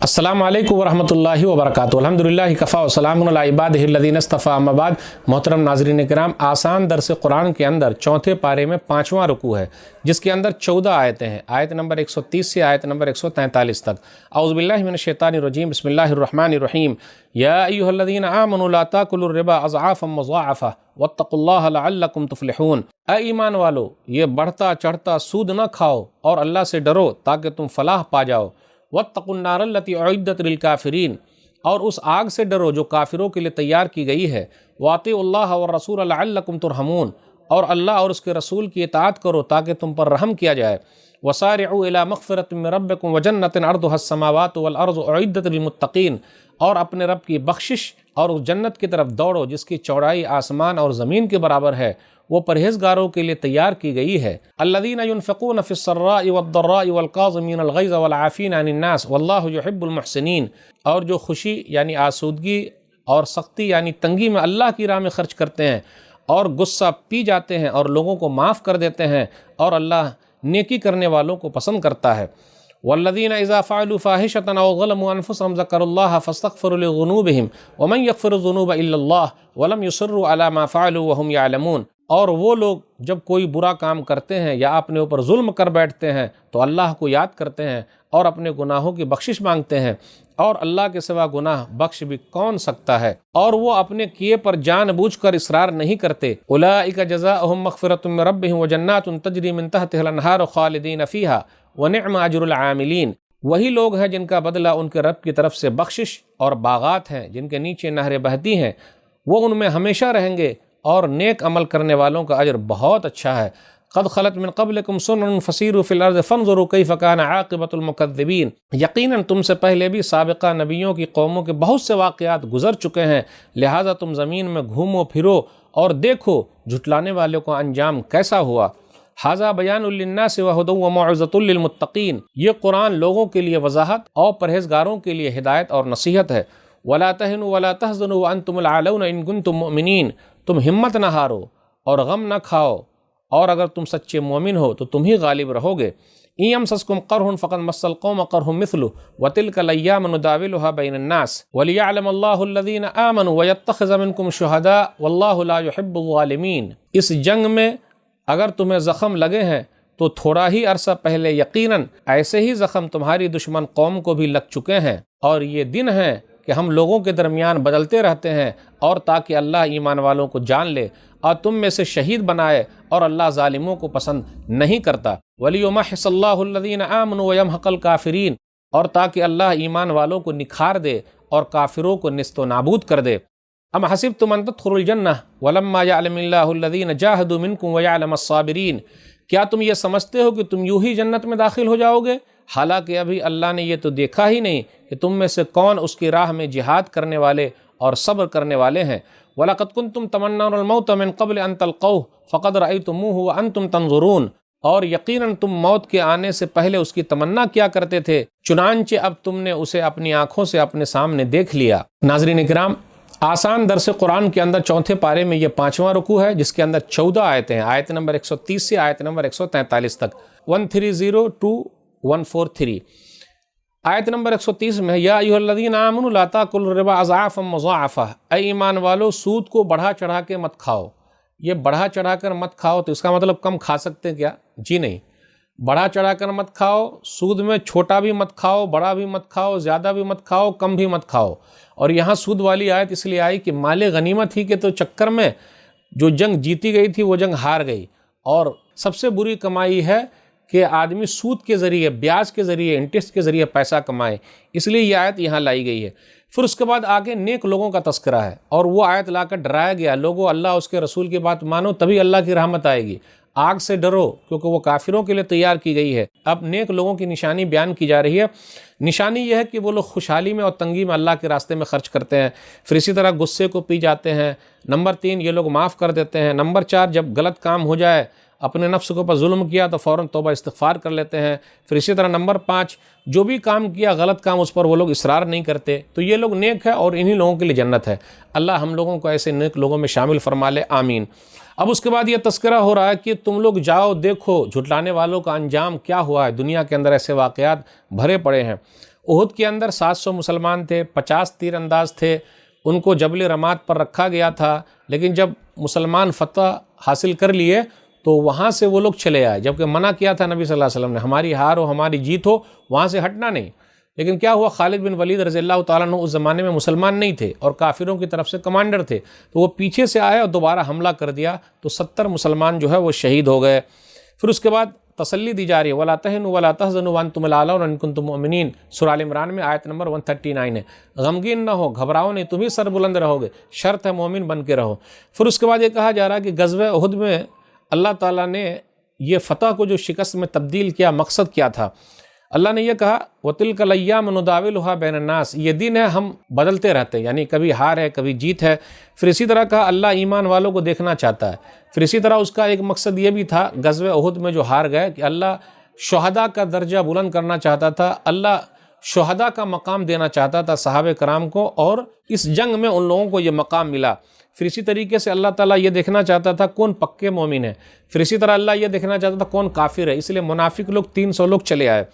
अस्सलामु अलैकुम वरहमतुल्लाहि वबरकातुहू। अल्हम्दुलिल्लाहि कफ़ा व सलामुन अला इबादिहि अल्लज़ीना इस्तफ़ा, अम्मा बाद। मोहतरम नाज़रीन किराम, आसान दर्स कुरान के अंदर चौथे पारे में 5वां रुकू है, जिसके अंदर 14 आयतें हैं। आयत नंबर 130 से आयत नंबर 143 तक। औज़ु बिल्लाहि मिनश शैतानिर रजीम, बिस्मिल्लाहिर रहमानिर रहीम। या अय्युहल्लज़ीना आमनू ला ताकुलुर रिबा अज़आफ़न मुज़ाअफ़ा वत्तक़ुल्लाह लअल्लकुम तुफ़्लिहून। ऐ ईमान वालो, ये बढ़ता चढ़ता सूद न खाओ और अल्लाह से डरो ताकि तुम फलाह पा जाओ। वत्तक़ुन्नारल्लती उइद्दत लिलकाफ़िरीन, और उस आग से डरो जो काफिरों के लिए तैयार की गई है। वातिउल्लाह व रसूल लअल्लकुम तुरहमून, और अल्लाह और उसके रसूल की इताअत करो ताकि तुम पर रहम किया जाए। वसारिउ इला मग़फ़िरतिन मिन रब्बिकुम व जन्नतिन अर्दुहा अस्समावातु वल अर्ज़ु उइद्दत लिलमुत्तक़ीन, और अपने रब की बख्शिश और उस जन्नत की तरफ दौड़ो जिसकी चौड़ाई आसमान और ज़मीन के बराबर है, वो परहेज़गारों के लिए तैयार की गई है। अल्लज़ीना युनफ़िक़ून फ़िस्सर्राइ वद्दर्राइ वलकाज़िमीनल ग़ैज़ वलआफ़ीना अनिन्नास वल्लाहु युहिब्बुल मुहसिनीन, और जो खुशी यानी आसूदगी और सख्ती यानी तंगी में अल्लाह की राह में खर्च करते हैं और गुस्सा पी जाते हैं और लोगों को माफ़ कर देते हैं, और अल्लाह नेकी करने वालों को पसंद करता है। वल्लज़ीना इज़ा फ़अलू फ़ाहिशतन औ ज़लमू अनफ़ुसहुम ज़करुल्लाह फ़स्तग़फ़िरू लिज़ुनूबिहिम वमन यग़फ़िरुज़्ज़ुनूबा इल्लल्लाह वलम युसिर्रू अला मा फ़अलू वहुम यअलमून। और वो लोग जब कोई बुरा काम करते हैं या अपने ऊपर जुल्म कर बैठते हैं तो अल्लाह को याद करते हैं और अपने गुनाहों की बख्शिश मांगते हैं, और अल्लाह के सिवा गुनाह बख्श भी कौन सकता है, और वो अपने किए पर जानबूझकर इसरार नहीं करते। उलाइका जज़ाओहुम मग़फ़िरतुम मिन रब्बिहिम व जन्नातुन तजरी मिन तहतिहल अन्हारु ख़ालिदीन फ़ीहा व निअम अज्रुल आमिलीन। वही लोग हैं जिनका बदला उनके रब की तरफ से बख्शिश और बागात हैं जिनके नीचे नहरें बहती हैं, वो उनमें हमेशा रहेंगे, और नेक अमल करने वालों का अजर बहुत अच्छा है। क़द ख़लत मिन क़ब्लिकुम सुनन फ़सीरू फ़िल अर्ज़ फ़न्ज़ुरू कैफ़ कान आक़िबतुल मुकज़्ज़िबीन। यकीनन तुमसे पहले भी साबिक़ा नबियों की कौमों के बहुत से वाक़यात गुज़र चुके हैं, लिहाजा तुम ज़मीन में घूमो फिरो और देखो झुटलाने वालों का अंजाम कैसा हुआ। हाज़ा बयानुल लिन्नासि व हुदन व मौइज़तुल लिलमुत्तक़ीन, ये कुरान लोगों के लिए वज़ाहत और परहेज़गारों के लिए हिदायत और नसीहत है। वला तहनु वला तहज़नु व अंतुमुल आलौना इन कुंतुम मुमिनीन, तुम हिम्मत न हारो और गम न खाओ, और अगर तुम सच्चे मोमिन हो तो तुम ही गालिब रहोगे। इन यमसस्कुम क़रहुन फ़क़द मस्सल क़ौम क़रहुम मिस्लुहु व तिल्कल अय्यामु नुदाविलुहा बैनन्नास वलियअलम अल्लाहु अल्लज़ीना आमनु व यत्तख़िज़ मिनकुम शुहदा वल्लाहु ला युहिब्बुल ज़ालिमीन। इस जंग में अगर तुम्हें ज़ख़म लगे हैं तो थोड़ा ही अरसा पहले यकीनन ऐसे ही ज़ख़म तुम्हारी दुश्मन कौम को भी लग चुके हैं, और ये दिन हैं कि हम लोगों के दरमियान बदलते रहते हैं, और ताकि अल्लाह ईमान वालों को जान ले और तुम में से शहीद बनाए, और अल्लाह ज़ालिमों को पसंद नहीं करता। वलियुमहिस्सल्लाहु अल्लज़ीना आमनु व यमहक़ल काफ़िरीन, और ताकि अल्लाह ईमान वालों को निखार दे और काफिरों को निस्तो नाबूद कर दे। अम हसिबतुम अन तदख़ुलुल जन्नह वलम्मा यअलमिल्लाहु अल्लज़ीना जाहदू मिनकुम व यअलमस साबिरीन, क्या तुम ये समझते हो कि तुम यूं ही जन्नत में दाखिल हो जाओगे, हालांकि अभी अल्लाह ने ये तो देखा ही नहीं कि तुम में से कौन उसकी राह में जिहाद करने वाले और सब्र करने वाले हैं। वलक़द कुंतुम तमन्नौनल मौत मिन क़ब्ल अन तल्क़ौहु फ़क़द रअयतुमूहु व अंतुम तंज़ुरून, और यकीनन तुम मौत के आने से पहले उसकी तमन्ना किया करते थे, चुनांचे अब तुमने उसे अपनी आँखों से अपने सामने देख लिया। नाज़रीन किराम, आसान दर्स कुरान के अंदर चौथे पारे में ये 5वां रुकू है, जिसके अंदर 14 आयतें हैं। आयत नंबर 130 से आयत नंबर 143 तक, 130 to 143। आयत नंबर 130 में या अय्युहल्लज़ीना आमनू ला ताकुलुर रिबा अज़आफ़न मुज़ाअफ़ा, ऐ ईमान वालो सूद को बढ़ा चढ़ा के मत खाओ। ये बढ़ा चढ़ा कर मत खाओ तो इसका मतलब कम खा सकते हैं क्या? जी नहीं, बढ़ा चढ़ा कर मत खाओ। सूद में छोटा भी मत खाओ, बड़ा भी मत खाओ, ज़्यादा भी मत खाओ, कम भी मत खाओ। और यहाँ सूद वाली आयत इसलिए आई कि माले गनीमत ही के तो चक्कर में जो जंग जीती गई थी वो जंग हार गई, और सबसे बुरी कमाई है कि आदमी सूद के ज़रिए, ब्याज के ज़रिए, इंटरेस्ट के ज़रिए पैसा कमाए, इसलिए ये आयत यहाँ लाई गई है। फिर उसके बाद आगे नेक लोगों का तस्करा है, और वो आयत लाकर डराया गया, लोगों अल्लाह उसके रसूल की बात मानो तभी अल्लाह की रहमत आएगी, आग से डरो क्योंकि वो काफिरों के लिए तैयार की गई है। अब नेक लोगों की निशानी बयान की जा रही है। निशानी यह है कि वो लोग खुशहाली में और तंगी में अल्लाह के रास्ते में खर्च करते हैं, फिर इसी तरह गुस्से को पी जाते हैं। नंबर 3, ये लोग माफ़ कर देते हैं। नंबर 4, जब गलत काम हो जाए, अपने नफ्स के ऊपर जुल्म किया तो फ़ौरन तौबा इस्तिग़फ़ार कर लेते हैं। फिर इसी तरह नंबर 5, जो भी काम किया गलत काम उस पर वो लोग इसरार नहीं करते, तो ये लोग नेक है और इन्हीं लोगों के लिए जन्नत है। अल्लाह हम लोगों को ऐसे नेक लोगों में शामिल फरमा ले, आमीन। अब उसके बाद ये तस्करा हो रहा है कि तुम लोग जाओ देखो झुटलाने वालों का अंजाम क्या हुआ है। दुनिया के अंदर ऐसे वाक़यात भरे पड़े हैं। احد کے اندر 700 مسلمان تھے، 50 تیر انداز تھے، ان کو جبل رماد پر رکھا گیا تھا، لیکن جب مسلمان فتح حاصل کر لیے تو وہاں سے وہ لوگ چلے آئے، جبکہ منع کیا تھا نبی صلی اللہ علیہ وسلم نے، ہماری ہار ہو ہماری جیت ہو وہاں سے ہٹنا نہیں۔ لیکن کیا ہوا، خالد بن ولید رضی اللہ تعالیٰ عنہ اس زمانے میں مسلمان نہیں تھے اور کافروں کی طرف سے کمانڈر تھے، تو وہ پیچھے سے آئے اور دوبارہ حملہ کر دیا، تو 70 مسلمان جو ہے وہ شہید ہو گئے۔ پھر اس کے بعد تسلی دی جا رہی ہے، وَلَا تَهِنُوا وَلَا تَحْزَنُوا وَأَنْتُمُ الْأَعْلَوْنَ إِن كُنتُم مُؤْمِنِينَ، سورہ آل عمران میں آیت نمبر 139 ہے، غمگین نہ ہو، گھبراؤ نہیں، تم ہی سر بلند رہو گے، شرط ہے مومن بن کے رہو۔ پھر اس کے بعد یہ کہا جا رہا ہے کہ غزوہ احد میں اللہ تعالیٰ نے یہ فتح کو جو شکست میں تبدیل کیا، مقصد کیا تھا؟ اللہ نے یہ کہا وَتِلْكَ الْأَيَّامُ نُدَاوِلُهَا بَيْنَ النَّاسِ، یہ دن ہے ہم بدلتے رہتے ہیں، یعنی کبھی ہار ہے کبھی جیت ہے۔ پھر اسی طرح کہا اللہ ایمان والوں کو دیکھنا چاہتا ہے۔ پھر اسی طرح اس کا ایک مقصد یہ بھی تھا غزوہ احد میں جو ہار گئے کہ اللہ شہداء کا درجہ بلند کرنا چاہتا تھا، اللہ شہداء کا مقام دینا چاہتا تھا صحابہ کرام کو، اور اس جنگ میں ان لوگوں کو یہ مقام ملا۔ پھر اسی طریقے سے اللہ تعالیٰ یہ دیکھنا چاہتا تھا کون پکے مومن ہیں، پھر اسی طرح اللہ یہ دیکھنا چاہتا تھا کون کافر ہے، اس لیے منافق لوگ 300 لوگ چلے آئے۔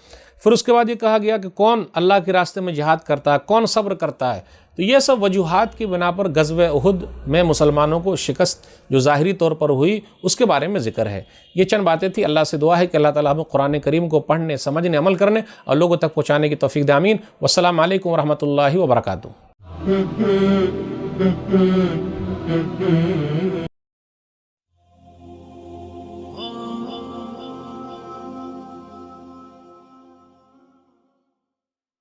پھر اس کے بعد یہ کہا گیا کہ کون اللہ کے راستے میں جہاد کرتا ہے، کون صبر کرتا ہے۔ تو یہ سب وجوہات کی بنا پر غزوہ احد میں مسلمانوں کو شکست جو ظاہری طور پر ہوئی اس کے بارے میں ذکر ہے۔ یہ چند باتیں تھیں، اللہ سے دعا ہے کہ اللہ تعالیٰ ہمیں قرآن کریم کو پڑھنے، سمجھنے، عمل کرنے اور لوگوں تک پہنچانے کی توفیق دے، آمین۔ والسلام علیکم ورحمۃ اللہ وبرکاتہ۔